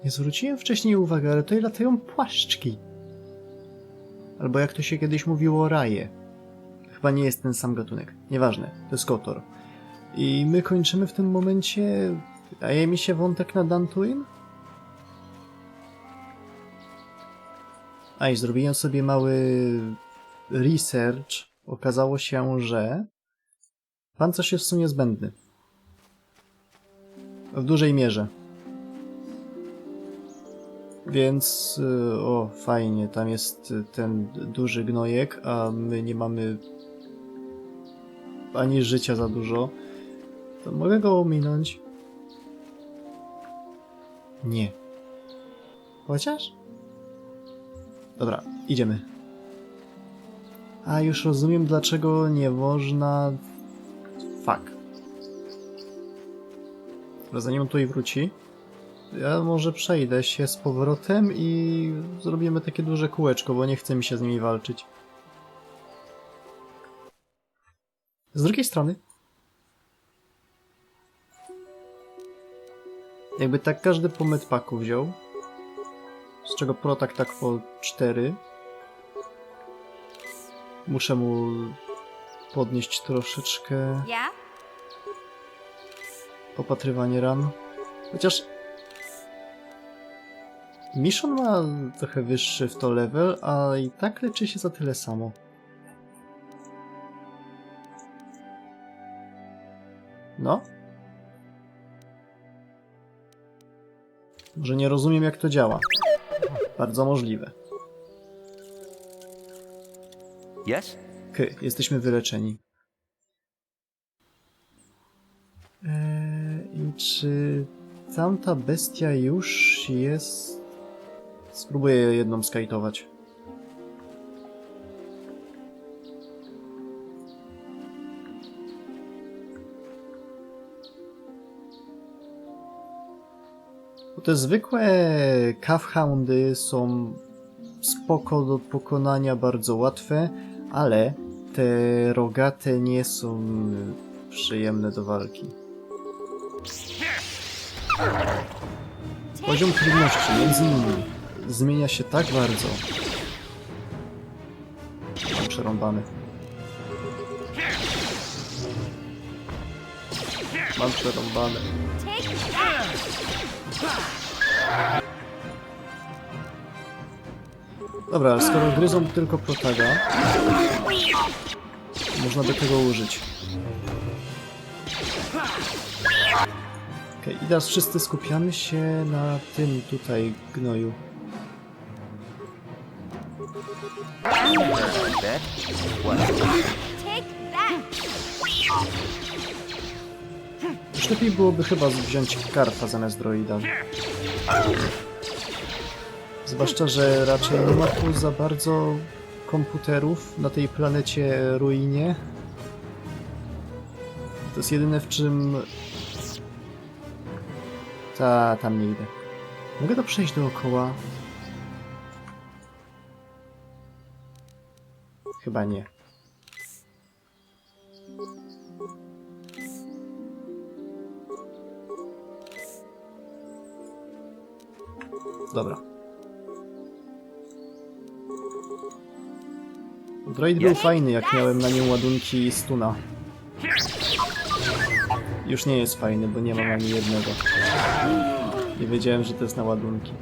Nie zwróciłem wcześniej uwagi, ale tutaj latają płaszczki. Albo jak to się kiedyś mówiło, raje. Chyba nie jest ten sam gatunek. Nieważne, to jest kotor. I my kończymy w tym momencie... Wydaje mi się wątek na Dantooine? A i zrobiłem sobie mały research. Okazało się, że pancerz jest w sumie zbędny. W dużej mierze. Więc... O, fajnie, tam jest ten duży gnojek, a my nie mamy ani życia za dużo. To mogę go ominąć? Nie. Chociaż? Dobra, idziemy. A, już rozumiem, dlaczego nie można... Fuck. Dobra, zanim on tutaj wróci, ja może przejdę się z powrotem i zrobimy takie duże kółeczko, bo nie chce mi się z nimi walczyć. Z drugiej strony, jakby tak każdy po medpaku wziął, z czego protak tak po 4, muszę mu podnieść troszeczkę opatrywanie ran. Chociaż Mission ma trochę wyższy w to level, a i tak leczy się za tyle samo. No? Może nie rozumiem, jak to działa. Bardzo możliwe. Yes? Jesteśmy wyleczeni. I czy tamta bestia już jest... Spróbuję jedną skajtować. Bo te zwykłe calfhoundy są spoko do pokonania, bardzo łatwe, ale te rogate nie są przyjemne do walki. Poziom trudności między nimi zmienia się tak bardzo. Mam przerąbany. Mam przerąbane. Dobra, ale skoro gryzą tylko protaga, można by tego użyć. Okej, i teraz wszyscy skupiamy się na tym tutaj gnoju. Już lepiej byłoby chyba wziąć karfa zamiast droida. Zwłaszcza, że raczej nie ma tu za bardzo komputerów na tej planecie ruinie. To jest jedyne, w czym... tam nie idę. Mogę to przejść dookoła? Chyba nie. Dobra. Droid był fajny, jak miałem na nim ładunki stuna. Już nie jest fajny, bo nie mam ani jednego. Nie wiedziałem, że to jest na ładunki.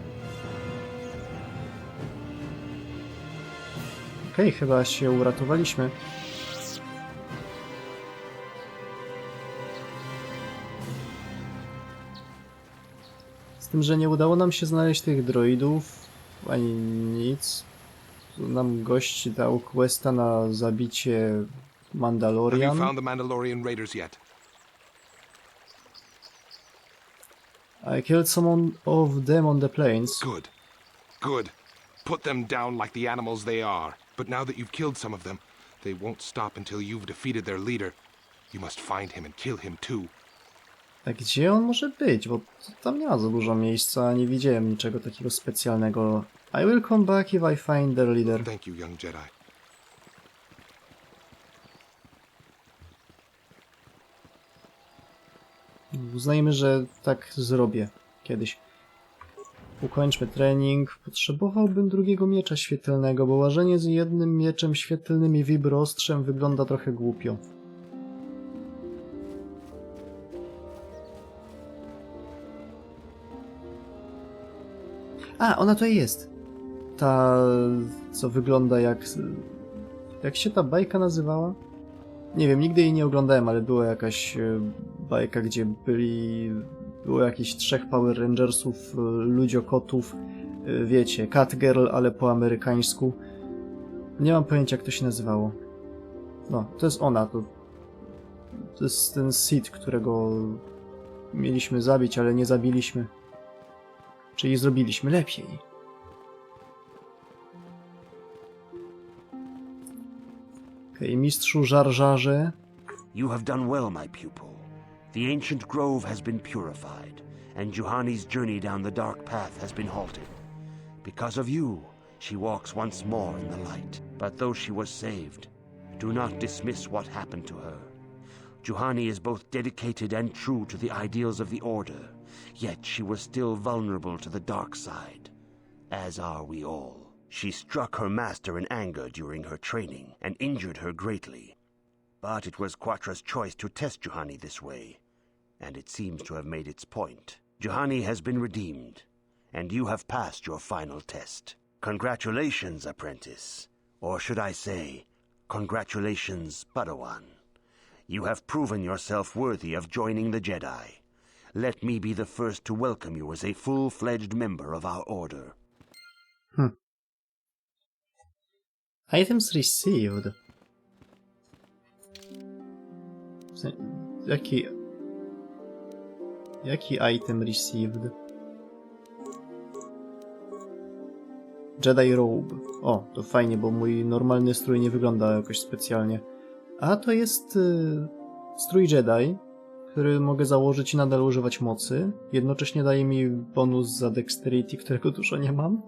Okej, chyba się uratowaliśmy. Z tym, że nie udało nam się znaleźć tych droidów, ani nic. Tu nam gość dał questa na zabicie Have you Mandalorian. found the Mandalorian raiders yet? I killed some of them on the plains. Good. Good. Put them down like the animals they are. But now that you've killed some of them, they won't stop until you've defeated their leader. You must find him and kill him too. A gdzie on może być? Bo tam nie ma za dużo miejsca, nie widziałem niczego takiego specjalnego. I will come back if I find their leader. Thank you, young Jedi. Uznajmy, że tak zrobię kiedyś. Ukończmy trening. Potrzebowałbym drugiego miecza świetlnego, bo łażenie z jednym mieczem świetlnym i wibroostrzem wygląda trochę głupio. A, ona to jest. Ta, co wygląda jak... Jak się ta bajka nazywała? Nie wiem, nigdy jej nie oglądałem, ale była jakaś bajka, gdzie było jakieś 3 Power Rangersów, ludziokotów, wiecie, Catgirl, ale po amerykańsku. Nie mam pojęcia, jak to się nazywało. No, to jest ona, to jest ten Sith, którego mieliśmy zabić, ale nie zabiliśmy. Czyli zrobiliśmy lepiej. Okej, mistrzu żarżarze. You have done well, my pupil. The ancient grove has been purified, and Juhani's journey down the dark path has been halted. Because of you, she walks once more in the light. But though she was saved, do not dismiss what happened to her. Juhani is both dedicated and true to the ideals of the Order, yet she was still vulnerable to the dark side, as are we all. She struck her master in anger during her training and injured her greatly. But it was Quatra's choice to test Juhani this way, and it seems to have made its point. Juhani has been redeemed, and you have passed your final test. Congratulations, apprentice. Or should I say, congratulations, Padawan. You have proven yourself worthy of joining the Jedi. Let me be the first to welcome you as a full-fledged member of our order. Items received. Jaki item received? Jedi Robe. O, to fajnie, bo mój normalny strój nie wygląda jakoś specjalnie. A to jest strój Jedi, który mogę założyć i nadal używać mocy. Jednocześnie daje mi bonus za Dexterity, którego dużo nie mam.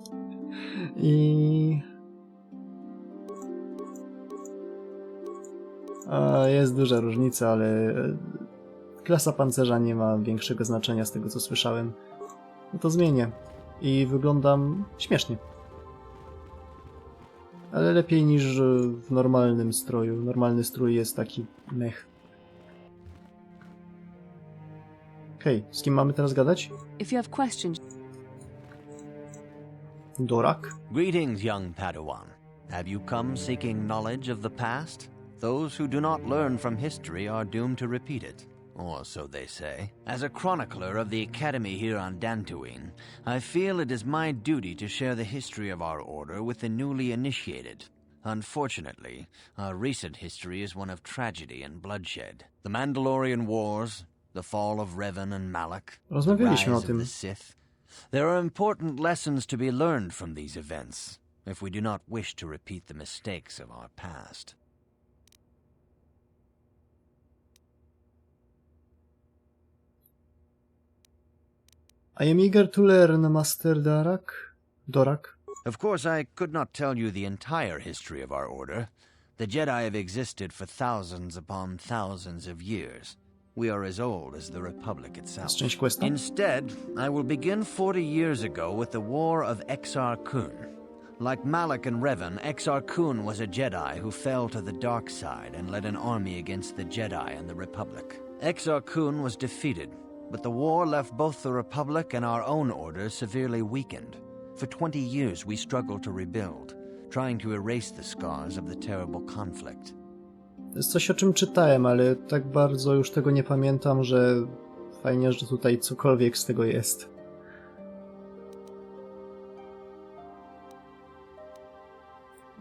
I... jest duża różnica, ale klasa pancerza nie ma większego znaczenia z tego, co słyszałem. No to zmienię. I wyglądam śmiesznie. Ale lepiej niż w normalnym stroju. Normalny strój jest taki mech. Okej, z kim mamy teraz gadać? If you have questions, Dorak? Greetings, young Padawan. Have you come seeking knowledge of the past? Those who do not learn from history are doomed to repeat it, or so they say. As a chronicler of the Academy here on Dantooine, I feel it is my duty to share the history of our order with the newly initiated. Unfortunately, our recent history is one of tragedy and bloodshed. The Mandalorian Wars, the fall of Revan and Malak, the Rozmawialiśmy rise o of tym. the Sith. There are important lessons to be learned from these events, if we do not wish to repeat the mistakes of our past. I am eager to learn, Master Dorak. Of course, I could not tell you the entire history of our order. The Jedi have existed for thousands upon thousands of years. We are as old as the Republic itself. Jest część questa? Instead, I will begin 40 years ago with the War of Exar Kun. Like Malak and Revan, Exar Kun was a Jedi who fell to the dark side and led an army against the Jedi and the Republic. Exar Kun was defeated, but the war left both the Republic and our own order severely weakened. For 20 years we struggled to rebuild, trying to erase the scars of the terrible conflict. To jest coś, o czym czytałem, ale tak bardzo już tego nie pamiętam, że fajnie, że tutaj cokolwiek z tego jest.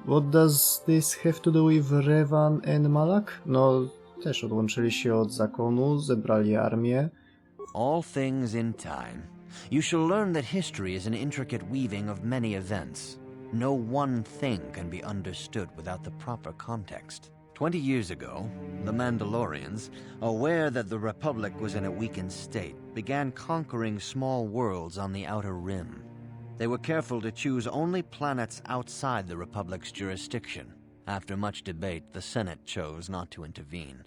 What does this have to do with Revan and Malak? No, też odłączyli się od zakonu, zebrali armię. All things in time. You shall learn that history is an intricate weaving of many events. No one thing can be understood without the proper context. 20 years ago, the Mandalorians, aware that the Republic was in a weakened state, began conquering small worlds on the Outer Rim. They were careful to choose only planets outside the Republic's jurisdiction. After much debate, the Senate chose not to intervene.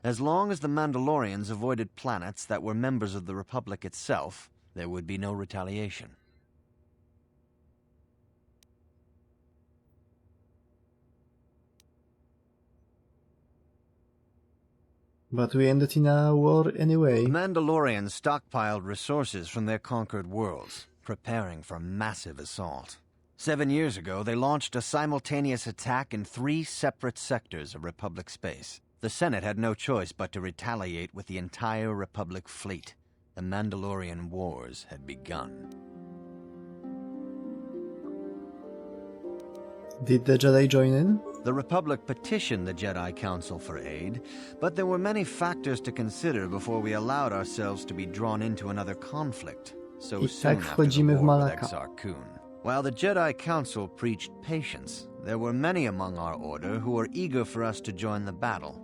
As long as the Mandalorians avoided planets that were members of the Republic itself, there would be no retaliation. But we ended in a war anyway. The Mandalorians stockpiled resources from their conquered worlds, preparing for a massive assault. 7 years ago, they launched a simultaneous attack in 3 separate sectors of Republic space. The Senate had no choice but to retaliate with the entire Republic fleet. The Mandalorian Wars had begun. Did the Jedi join in? The Republic petitioned the Jedi Council for aid, but there were many factors to consider before we allowed ourselves to be drawn into another conflict. So I soon tak after the wchodzimy w war with Malaka. Exar Kun. While the Jedi Council preached patience, there were many among our order who were eager for us to join the battle.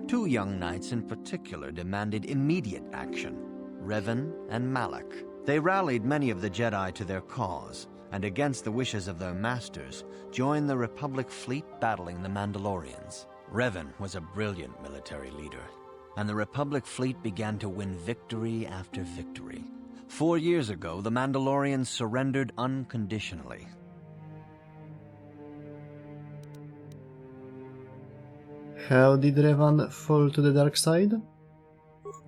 2 young knights in particular demanded immediate action, Revan and Malak. They rallied many of the Jedi to their cause, and against the wishes of their masters, joined the Republic fleet battling the Mandalorians. Revan was a brilliant military leader, and the Republic fleet began to win victory after victory. 4 years ago, the Mandalorians surrendered unconditionally. How did Revan fall to the dark side?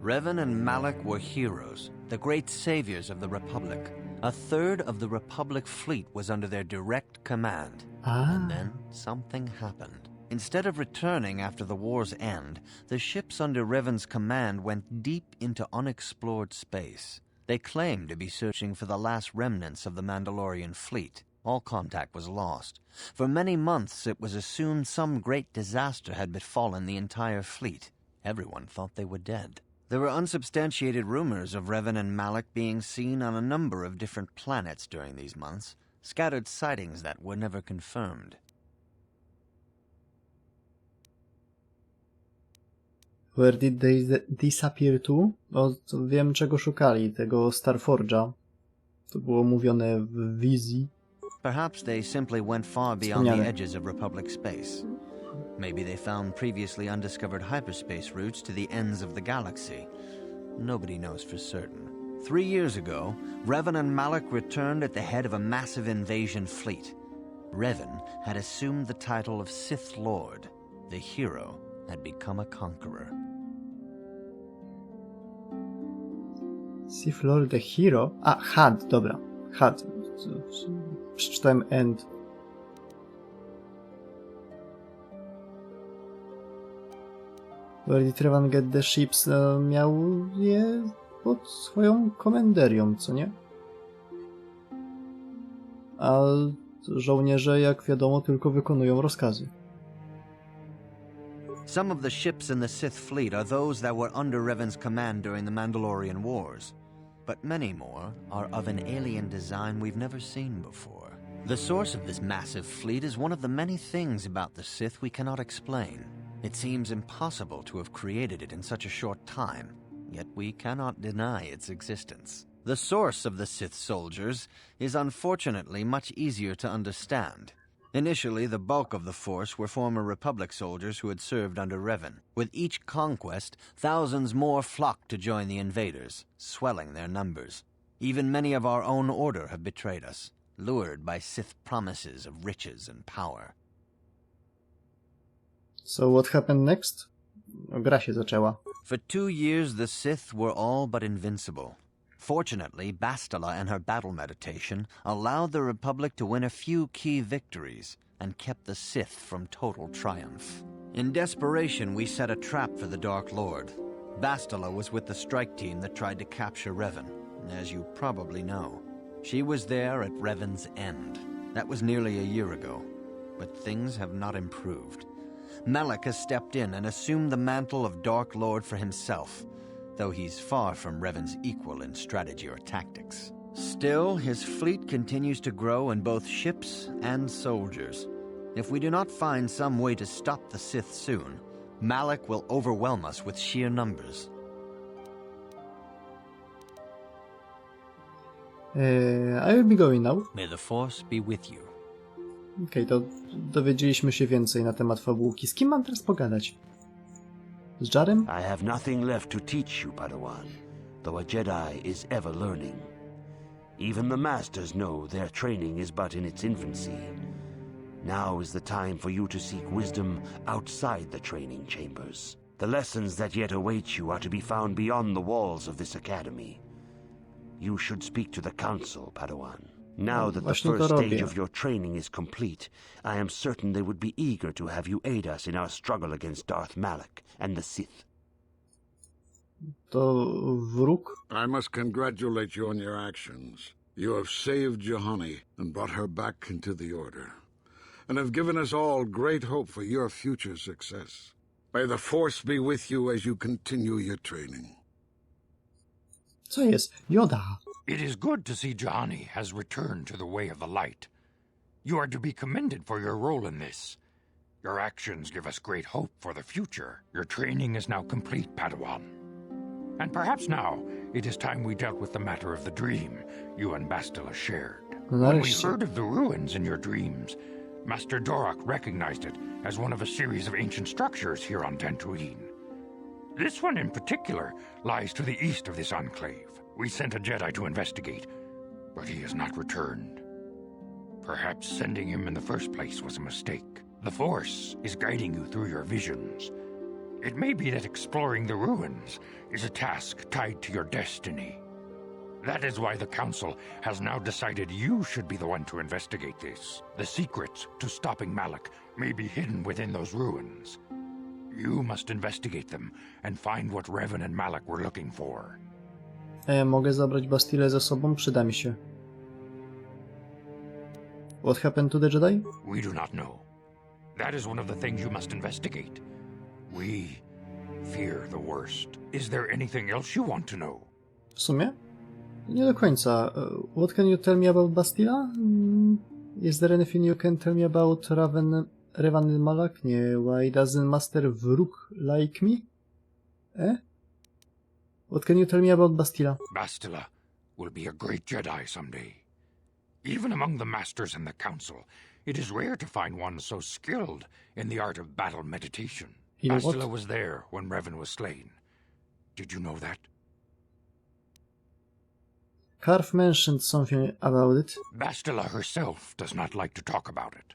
Revan and Malak were heroes, the great saviors of the Republic. A third of the Republic fleet was under their direct command. And then something happened. Instead of returning after the war's end, the ships under Revan's command went deep into unexplored space. They claimed to be searching for the last remnants of the Mandalorian fleet. All contact was lost. For many months it was assumed some great disaster had befallen the entire fleet. Everyone thought they were dead. There were unsubstantiated rumors of Revan and Malak being seen on a number of different planets during these months, scattered sightings that were never confirmed. Where did they disappear to? O, wiem czego szukali, tego Starforge'a. To było mówione w wizji. Perhaps they simply went far beyond the edges of Republic space. Maybe they found previously undiscovered hyperspace routes to the ends of the galaxy. Nobody knows for certain. 3 years ago, Revan and Malak returned at the head of a massive invasion fleet. Revan had assumed the title of Sith Lord. The hero had become a conqueror. Sith Lord the Hero? A, had, dobra. Had. Przeczytałem end. Where did Revan get the ships? Miał je pod swoją komenderią, co nie? A żołnierze, jak wiadomo, tylko wykonują rozkazy. Some of the ships in the Sith fleet are those that were under Revan's command during the Mandalorian Wars, but many more are of an alien design we've never seen before. The source of this massive fleet is one of the many things about the Sith we cannot explain. It seems impossible to have created it in such a short time, yet we cannot deny its existence. The source of the Sith soldiers is unfortunately much easier to understand. Initially, the bulk of the force were former Republic soldiers who had served under Revan. With each conquest, thousands more flocked to join the invaders, swelling their numbers. Even many of our own order have betrayed us, lured by Sith promises of riches and power. So what happened next? Gra się zaczęła. For 2 years, the Sith were all but invincible. Fortunately, Bastila and her battle meditation allowed the Republic to win a few key victories and kept the Sith from total triumph. In desperation, we set a trap for the Dark Lord. Bastila was with the strike team that tried to capture Revan, as you probably know. She was there at Revan's end. That was nearly a year ago, but things have not improved. Malak has stepped in and assumed the mantle of Dark Lord for himself, though he's far from Revan's equal in strategy or tactics. Still, his fleet continues to grow in both ships and soldiers. If we do not find some way to stop the Sith soon, Malak will overwhelm us with sheer numbers. I will be going now. May the Force be with you. Okej, to dowiedzieliśmy się więcej na temat fabułki. Z kim mam teraz pogadać? Z Jarem? I have nothing left to teach you, Padawan, though a Jedi is ever learning. Even the Masters know their training is but in its infancy. Now is the time for you to seek wisdom outside the training chambers. The lessons that yet await you are to be found beyond the walls of this academy. You should speak to the council, Padawan. Now that the Właśnie to first stage robię. of your training is complete, I am certain they would be eager to have you aid us in our struggle against Darth Malak and the Sith. To wróg? I must congratulate you on your actions. You have saved Juhani and brought her back into the Order, and have given us all great hope for your future success. May the Force be with you as you continue your training. Co jest? Joda. It is good to see Juhani has returned to the way of the light. You are to be commended for your role in this. Your actions give us great hope for the future. Your training is now complete, Padawan. And perhaps now it is time we dealt with the matter of the dream you and Bastila shared. No When we nareszcie. heard of the ruins in your dreams, Master Dorak recognized it as one of a series of ancient structures here on Dantooine. This one in particular lies to the east of this enclave. We sent a Jedi to investigate, but he has not returned. Perhaps sending him in the first place was a mistake. The Force is guiding you through your visions. It may be that exploring the ruins is a task tied to your destiny. That is why the Council has now decided you should be the one to investigate this. The secrets to stopping Malak may be hidden within those ruins. You must investigate them and find what Revan and Malak were looking for. Mogę zabrać Bastilę ze sobą? Przyda mi się. What happened to the Jedi? We do not know. That is one of the things you must investigate. We fear the worst. Is there anything else you want to know? W sumie? Nie do końca. What can you tell me about Bastila? Is there anything you can tell me about Revan and Malak? Nie. Why doesn't Master Wróg like me? What can you tell me about Bastila? Bastila will be a great Jedi someday. Even among the Masters and the Council, it is rare to find one so skilled in the art of battle meditation. You know what? Bastila was there when Revan was slain. Did you know that? Karf mentioned something about it. Bastila herself does not like to talk about it.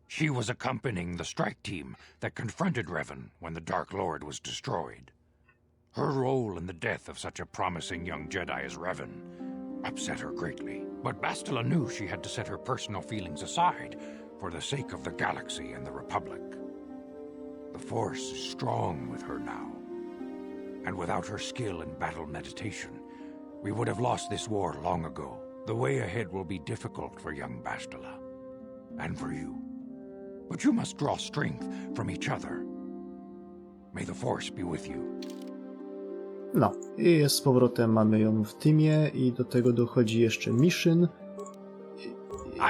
She was accompanying the strike team that confronted Revan when the Dark Lord was destroyed. Her role in the death of such a promising young Jedi as Revan upset her greatly. But Bastila knew she had to set her personal feelings aside for the sake of the galaxy and the Republic. The Force is strong with her now. And without her skill in battle meditation, we would have lost this war long ago. The way ahead will be difficult for young Bastila. And for you. But you must draw strength from each other. May the Force be with you. No, i jest z powrotem, mamy ją w teamie i do tego dochodzi jeszcze mission.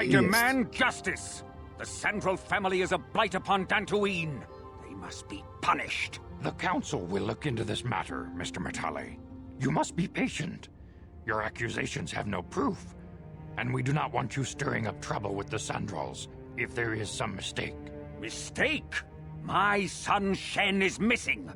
I demand justice! The Central family is a blight upon Dantooine. They must be punished. The Council will look into this matter, Mr. Matale. You must be patient. Your accusations have no proof, and we do not want you stirring up trouble with the Sandrals if there is some mistake. Mistake? My son Shen is missing.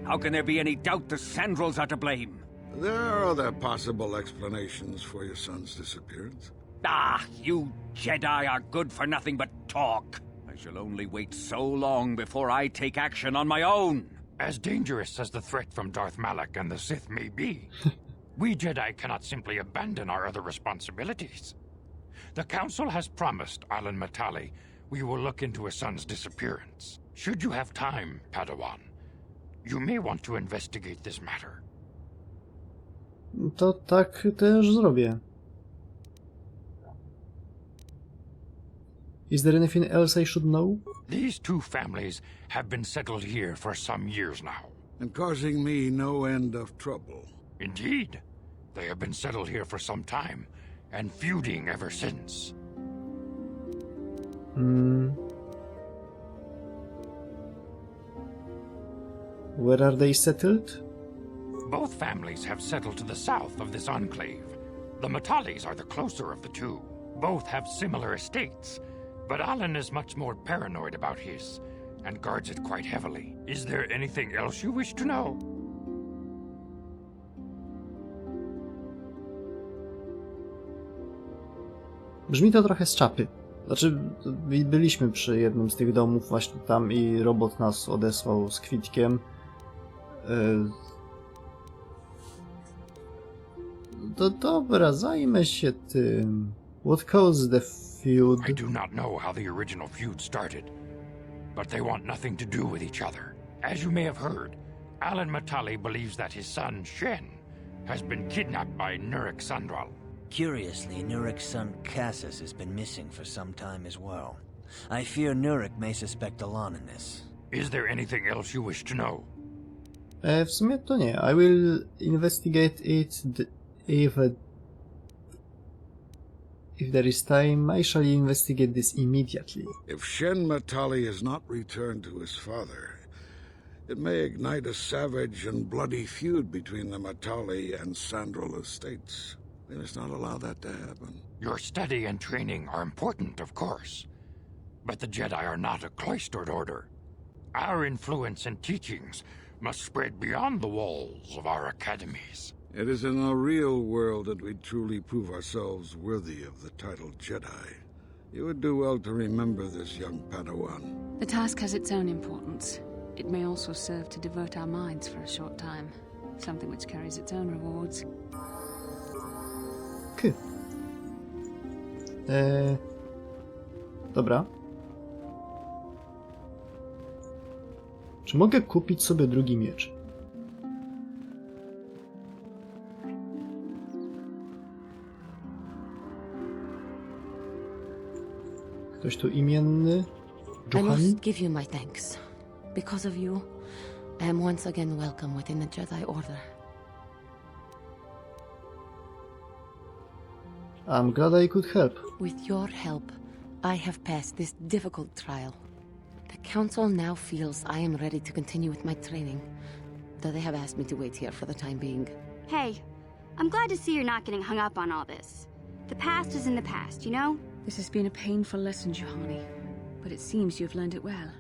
How can there be any doubt the Sandrals are to blame? There are other possible explanations for your son's disappearance. Ah, you Jedi are good for nothing but talk. I shall only wait so long before I take action on my own. As dangerous as the threat from Darth Malak and the Sith may be, we Jedi cannot simply abandon our other responsibilities. The Council has promised Alan Matale we will look into his son's disappearance. Should you have time, Padawan, you may want to investigate this matter. To tak też zrobię. Is there anything else I should know? These two families have been settled here for some years now. And causing me no end of trouble. Indeed, they have been settled here for some time, and feuding ever since. Where are they settled? Both families have settled to the south of this enclave. The Matales are the closer of the two. Both have similar estates, but Alan is much more paranoid about his, and guards it quite heavily. Is there anything else you wish to know? Brzmi to trochę z czapy. Znaczy, byliśmy przy jednym z tych domów właśnie tam i robot nas odesłał z kwitkiem. To dobra, zajmę się tym. What caused the feud? I do not know how the original feud started, but they want nothing to do with each other. As you may have heard, Alan Matali believes that his son, Shen, has been kidnapped by Nurik Sandral. Curiously, Nurik's son Cassus has been missing for some time as well. I fear Nurik may suspect Alan in this. Is there anything else you wish to know? W sumie to nie. I will investigate it if there is time. I shall investigate this immediately. If Shen Matali has not returned to his father, it may ignite a savage and bloody feud between the Matali and Sandral estates. We must not allow that to happen. Your study and training are important, of course, but the Jedi are not a cloistered order. Our influence and teachings must spread beyond the walls of our academies. It is in the real world that we truly prove ourselves worthy of the title Jedi. You would do well to remember this, young Padawan. The task has its own importance. It may also serve to divert our minds for a short time. Something which carries its own rewards. K. Dobra. Czy mogę kupić sobie drugi miecz? Ktoś tu imienny? I Juhani? must give you my thanks. Because of you, I am once again welcome within the Jedi Order. I'm glad I could help. With your help, I have passed this difficult trial. The Council now feels I am ready to continue with my training, though they have asked me to wait here for the time being. Hey, I'm glad to see you're not getting hung up on all this. The past is in the past, you know? This has been a painful lesson, Juhani, but it seems you've learned it well.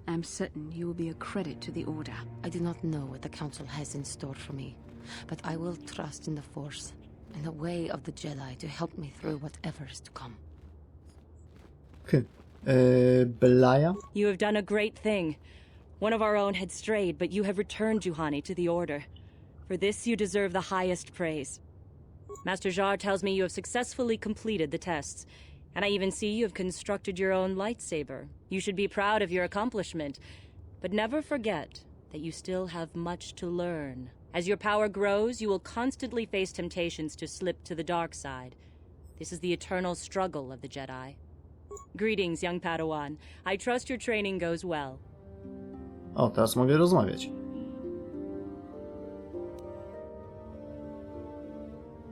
I'm certain you will be a credit to the Order. I do not know what the Council has in store for me, but I will trust in the Force and the way of the Jedi to help me through whatever is to come. Belaya? You have done a great thing. One of our own had strayed, but you have returned Juhani to the Order. For this, you deserve the highest praise. Master Jar tells me you have successfully completed the tests, and I even see you have constructed your own lightsaber. You should be proud of your accomplishment, but never forget that you still have much to learn. As your power grows, you will constantly face temptations to slip to the dark side. This is the eternal struggle of the Jedi. Greetings, young Padawan. I trust your training goes well. O, teraz mogę rozmawiać.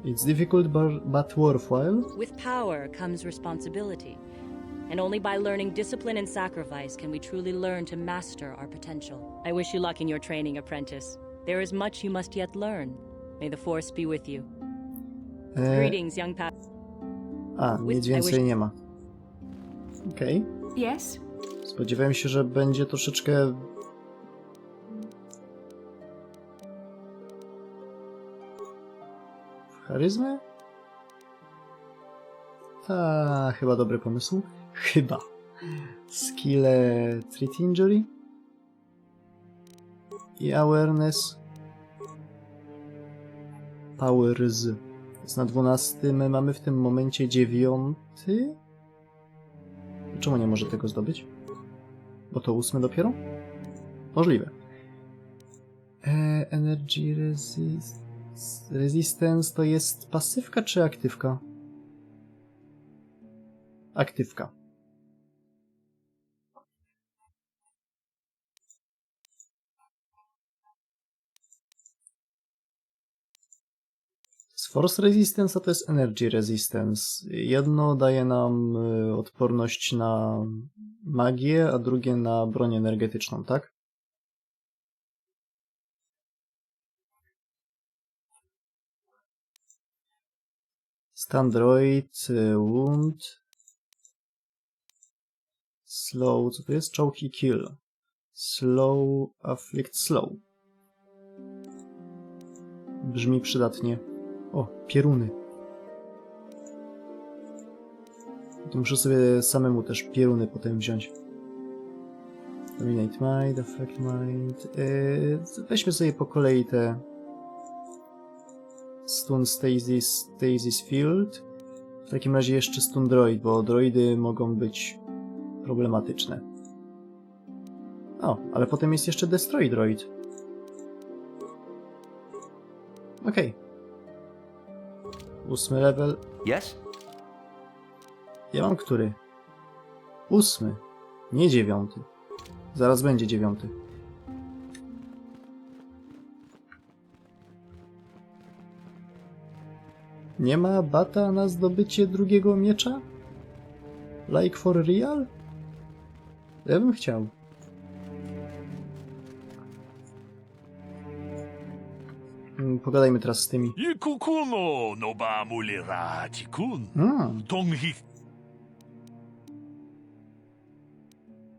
It's difficult but worthwhile. With power comes responsibility, and only by learning discipline and sacrifice can we truly learn to master our potential. I wish you luck in your training, apprentice. There is much you must yet learn. May the Force be with you. Greetings, young A, nic więcej nie ma. Okej. Yes? Spodziewałem się, że będzie troszeczkę... charyzmy? Ta, chyba dobry pomysł. Chyba. Skille Treat Injury. I Awareness. Powers. Jest na 12. My mamy w tym momencie 9. Czemu nie może tego zdobyć? Bo to 8 dopiero? Możliwe. Energy Resistance to jest pasywka czy aktywka? Aktywka. Z Force Resistance to jest Energy Resistance. Jedno daje nam odporność na magię, a drugie na broń energetyczną, tak? Standroid, Wound, Slow, co to jest? Choke i Kill. Slow, Afflict Slow. Brzmi przydatnie. O, pieruny. To muszę sobie samemu też pieruny potem wziąć. Dominate Mind, Affect Mind. Weźmy sobie po kolei te Stun Stasis Field. W takim razie jeszcze Stun Droid, bo droidy mogą być problematyczne. O, ale potem jest jeszcze Destroy Droid. Okej. 8 level. Yes? Ja mam który? 8. Nie 9. Zaraz będzie 9. Nie ma bata na zdobycie drugiego miecza? Like for real? Ja bym chciał. Pogadajmy teraz z tymi.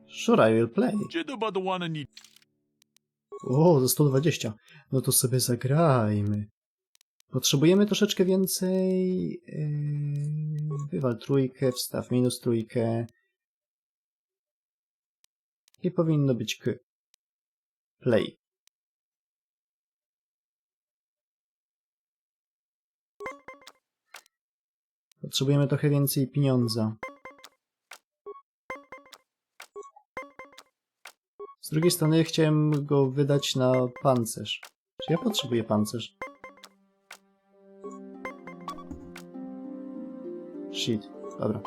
Sure, I will play. O, za 120. No to sobie zagrajmy. Potrzebujemy troszeczkę więcej... Wywal trójkę, wstaw minus trójkę. I powinno być k. Play. Potrzebujemy trochę więcej pieniądza. Z drugiej strony chciałem go wydać na pancerz. Czy ja potrzebuję pancerz? Shit, dobra.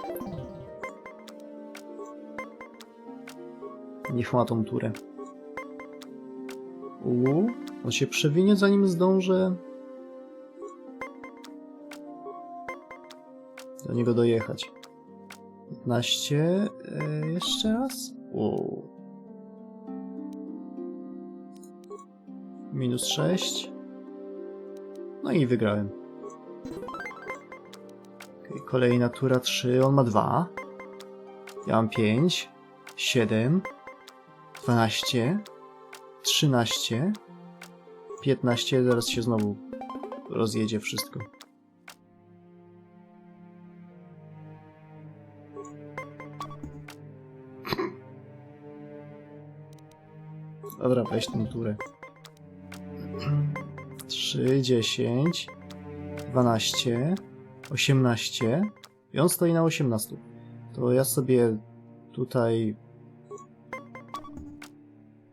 Niech ma tą turę. On się przewinie, zanim zdążę do niego dojechać. 15. Jeszcze raz. Minus 6. No i wygrałem. Okay, kolejna tura 3. On ma 2. Ja mam 5. 7. 12. 13. 15. Zaraz się znowu rozjedzie wszystko. Dobra, weź tę turę. 3, 10, 12, 18. I on stoi na 18. To ja sobie tutaj...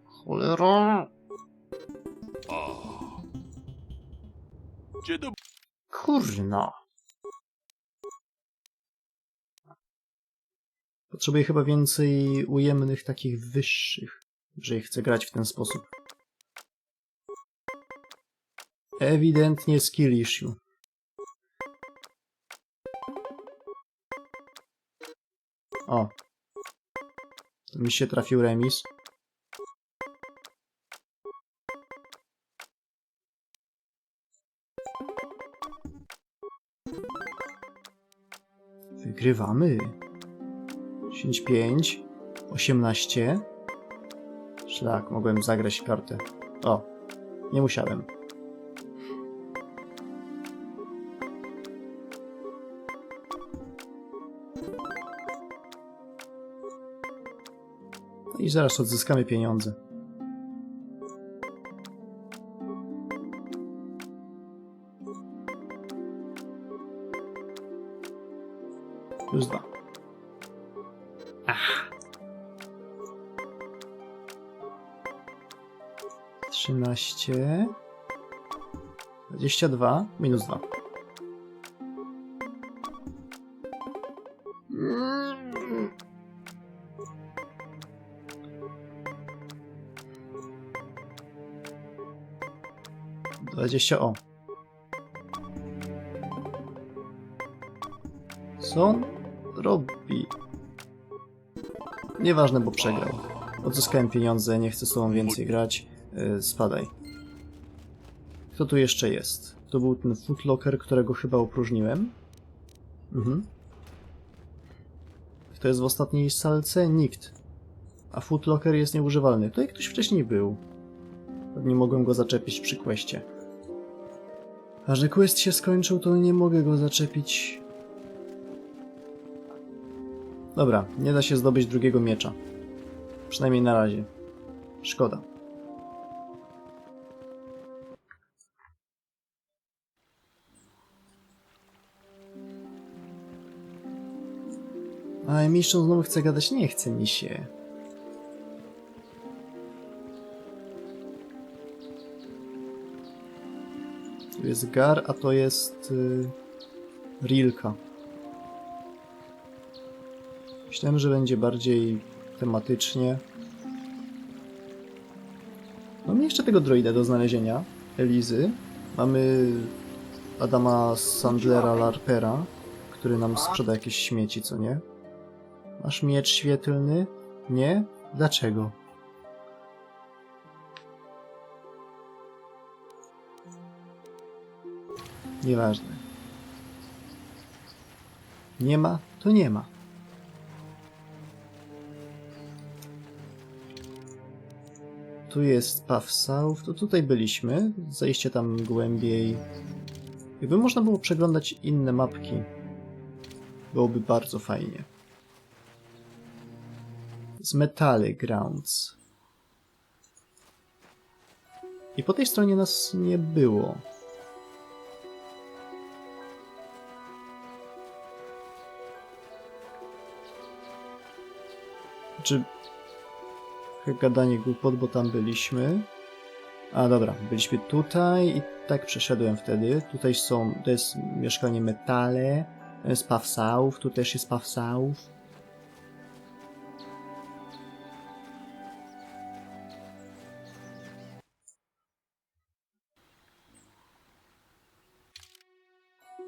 Cholera! Kurna! Potrzebuję chyba więcej ujemnych, takich wyższych, jeżeli chcę grać w ten sposób. Ewidentnie skill issue. O. To mi się trafił remis. Wygrywamy. 10, 5, 18. Szlak, mogłem zagrać kartę. O, nie musiałem. I zaraz odzyskamy pieniądze. Plus 2. Ach. 13. 22. Minus 2. O. Co on robi? Nieważne, bo przegrał. Odzyskałem pieniądze, nie chcę z tobą więcej grać. Spadaj. Kto tu jeszcze jest? To był ten footlocker, którego chyba opróżniłem. Kto jest w ostatniej salce? Nikt. A footlocker jest nieużywalny. Tutaj ktoś wcześniej był. Pewnie mogłem go zaczepić przy questie. A że quest się skończył, to nie mogę go zaczepić. Dobra, nie da się zdobyć drugiego miecza. Przynajmniej na razie. Szkoda. A mistrz znowu chce gadać? Nie chce mi się. Tu jest Gar, a to jest Rilka. Myślałem, że będzie bardziej tematycznie. Mamy jeszcze tego droida do znalezienia, Elizy. Mamy Adama Sandlera Larpera, który nam sprzeda jakieś śmieci, co nie? Masz miecz świetlny? Nie? Dlaczego? Nieważne. Nie ma, to nie ma. Tu jest Path South, to tutaj byliśmy. Zajście tam głębiej. Jakby można było przeglądać inne mapki, byłoby bardzo fajnie. Z Metally Grounds. I po tej stronie nas nie było. Czy gadanie głupot, bo tam byliśmy. A dobra, byliśmy tutaj i tak przeszedłem wtedy. Tutaj są, to jest mieszkanie Metale, to jest Path South, tu też jest Path South.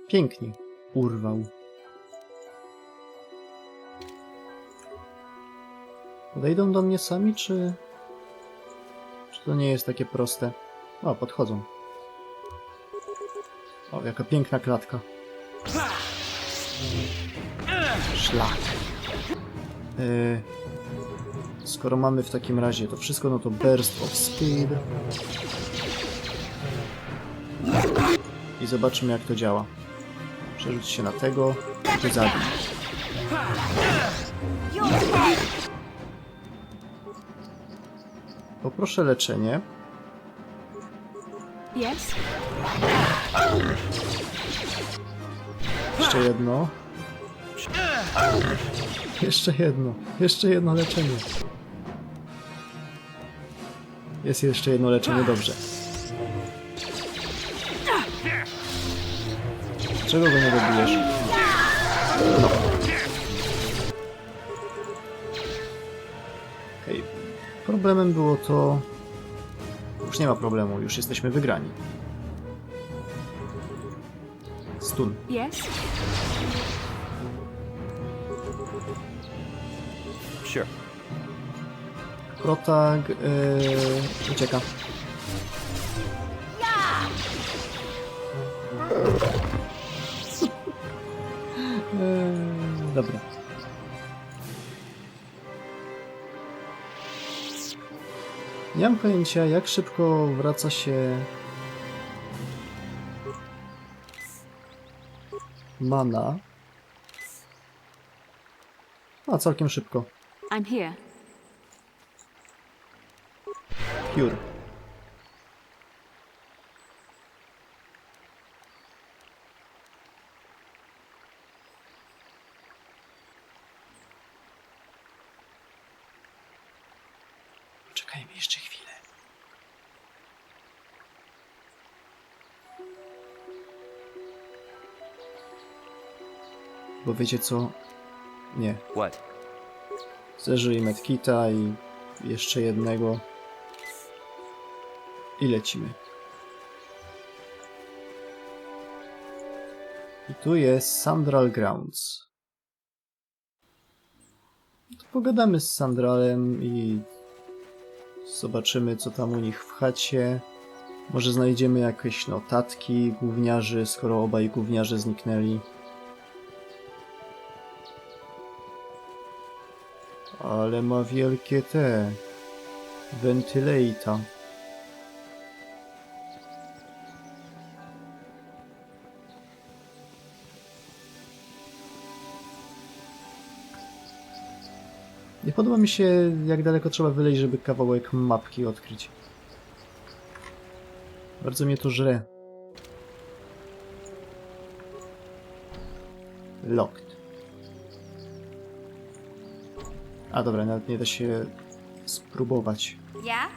Pięknie urwał. Podejdą do mnie sami, czy to nie jest takie proste? O, podchodzą. O, jaka piękna klatka. Szlak. Skoro mamy w takim razie to wszystko, no to Burst of Speed. I zobaczymy, jak to działa. Przerzuć się na tego i zabij. Poproszę leczenie. Yes. Jeszcze jedno. Jeszcze jedno. Jeszcze jedno leczenie. Jest jeszcze jedno leczenie, dobrze. Czego go nie dobijesz? No. Okej. Problemem było to... Już nie ma problemu, już jesteśmy wygrani. Stun. Yes. Sure. Protag... ucieka. Dobra. Nie mam pojęcia, jak szybko wraca się mana. A, całkiem szybko. I'm here. Cure. Czekajmy jeszcze chwilę. Bo wiecie co? Nie. What? Zeżyj medkita i jeszcze jednego. I lecimy. I tu jest Sandral Grounds. To pogadamy z Sandralem i zobaczymy, co tam u nich w chacie. Może znajdziemy jakieś notatki gówniarzy, skoro obaj gówniarze zniknęli. Ale ma wielkie te... Ventilator. Nie podoba mi się, jak daleko trzeba wyleźć, żeby kawałek mapki odkryć. Bardzo mnie to żre. Locked. A dobra, nawet nie da się spróbować. Yeah?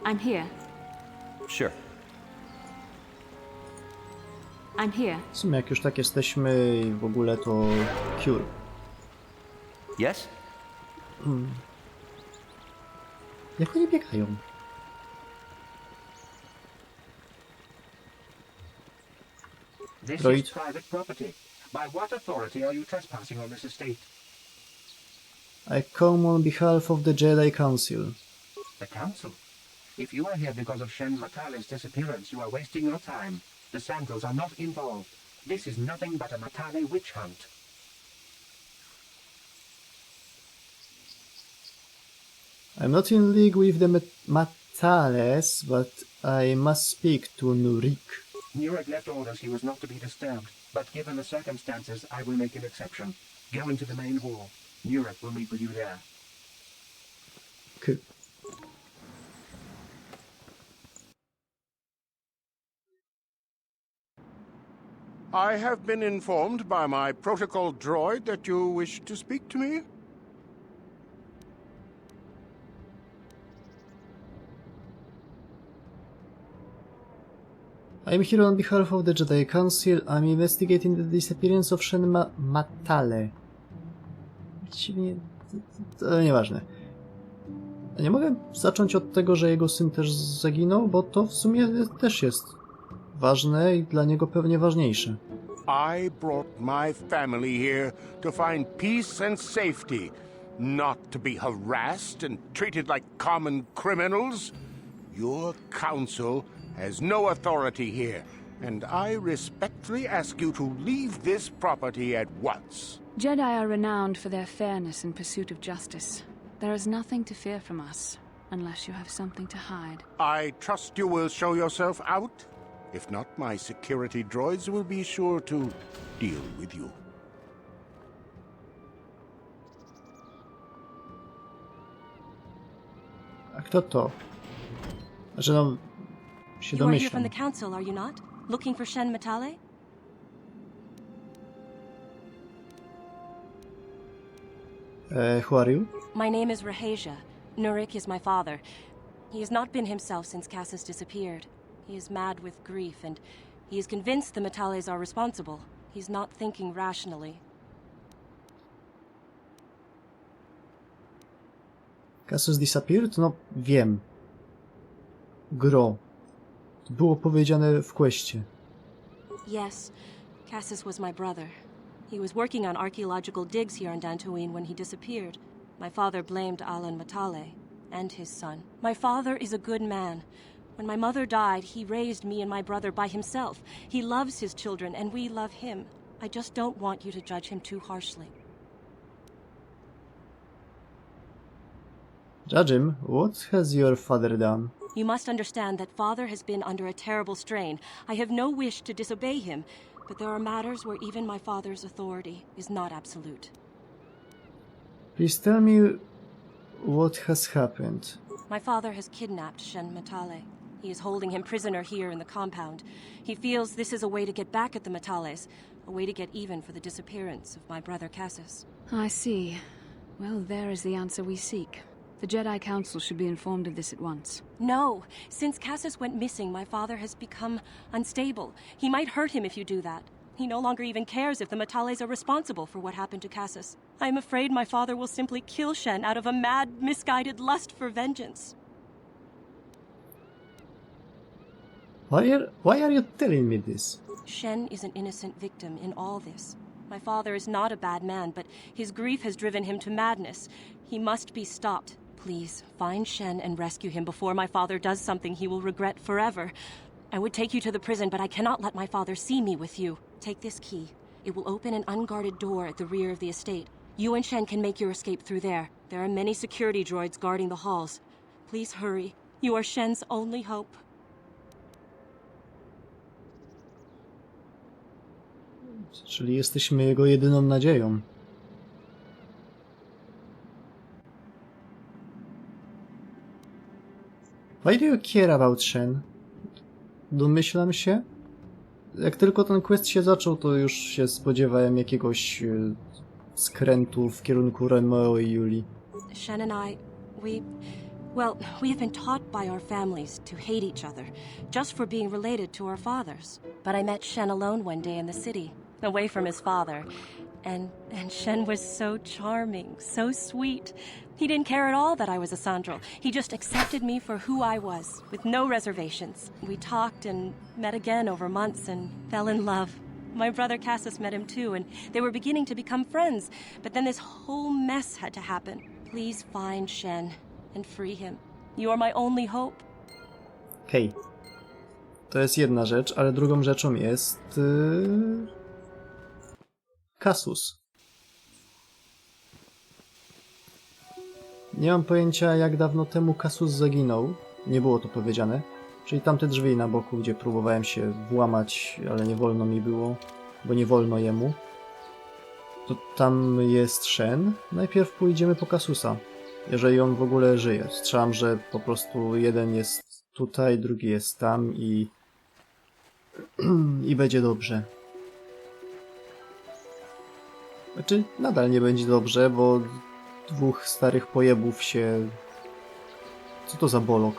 I'm here. Sure. I'm here. W sumie jak już tak jesteśmy i w ogóle to cure. Yes? Jak oni biegają? This Droid. is private property. By what authority are you trespassing on this estate? I come on behalf of the Jedi Council. The council? If you are here because of Shen Matale's disappearance, you are wasting your time. The Sandals are not involved. This is nothing but a Matale witch hunt. I'm not in league with the Matales, but I must speak to Nurik. Nurek left orders he was not to be disturbed, but given the circumstances, I will make an exception. Go into the main hall. Nurek will meet with you there. K. I have been informed by my protocol droid that you wish to speak to me. I'm here on behalf of the Jedi Council. I'm investigating the disappearance of Shen Matale. Właściwie to nieważne. A nie mogę zacząć od tego, że jego syn też zaginął, bo to w sumie też jest ważne i dla niego pewnie ważniejsze. I brought my family here to find peace and safety, not to be harassed and treated like common criminals. Your council has no authority here, and I respectfully ask you to leave this property at once. Jedi are renowned for their fairness in pursuit of justice. There is nothing to fear from us, unless you have something to hide. I trust you will show yourself out. If not, my security droids will be sure to deal with you. A kto to? Że no, się You are here from domyślam. the council, are you not? Looking for Shen Matale? Who are you? My name is Rahasia. Nurik is my father. He has not been himself since Cassis disappeared. He is mad with grief, and he is convinced the Matales are responsible. He's not thinking rationally. Cassus disappeared? No, wiem. Gro. To było powiedziane w questie. Yes, Cassis was my brother. He was working on archaeological digs here on Dantooine when he disappeared. My father blamed Alan Matale and his son. My father is a good man. When my mother died, he raised me and my brother by himself. He loves his children, and we love him. I just don't want you to judge him too harshly. Judge him? What has your father done? You must understand that father has been under a terrible strain. I have no wish to disobey him, but there are matters where even my father's authority is not absolute. Please tell me what has happened. My father has kidnapped Shen Matale. He is holding him prisoner here in the compound. He feels this is a way to get back at the Matales, a way to get even for the disappearance of my brother Cassis. I see. Well, there is the answer we seek. The Jedi Council should be informed of this at once. No. Since Cassis went missing, my father has become unstable. He might hurt him if you do that. He no longer even cares if the Matales are responsible for what happened to Cassis. I am afraid my father will simply kill Shen out of a mad, misguided lust for vengeance. Why are you telling me this? Shen is an innocent victim in all this. My father is not a bad man, but his grief has driven him to madness. He must be stopped. Please, find Shen and rescue him before my father does something he will regret forever. I would take you to the prison, but I cannot let my father see me with you. Take this key. It will open an unguarded door at the rear of the estate. You and Shen can make your escape through there. There are many security droids guarding the halls. Please hurry. You are Shen's only hope. Czyli jesteśmy jego jedyną nadzieją. Why do you care about Shen? Domyślam się. Jak tylko ten quest się zaczął, to już się spodziewałem jakiegoś skrętu w kierunku Romeo i Julii. Shen and I, we have been taught by our families to hate each other, just for being related to our fathers. But I met Shen alone one day in the city, away from his father. And Shen was so charming, so sweet. He didn't care at all that I was a Sandral. He just accepted me for who I was, with no reservations. We talked and met again over months and fell in love. My brother Cassus met him too, and they were beginning to become friends. But then this whole mess had to happen. Please find Shen and free him. You are my only hope. Hej. To jest jedna rzecz, ale drugą rzeczą jest... Cassus. Nie mam pojęcia, jak dawno temu Cassus zaginął. Nie było to powiedziane. Czyli tamte drzwi na boku, gdzie próbowałem się włamać, ale nie wolno mi było, bo nie wolno jemu. To tam jest Shen. Najpierw pójdziemy po Cassusa. Jeżeli on w ogóle żyje. Strzelam, że po prostu jeden jest tutaj, drugi jest tam i... i będzie dobrze. Znaczy, nadal nie będzie dobrze, bo dwóch starych pojebów się... Co to za bolok?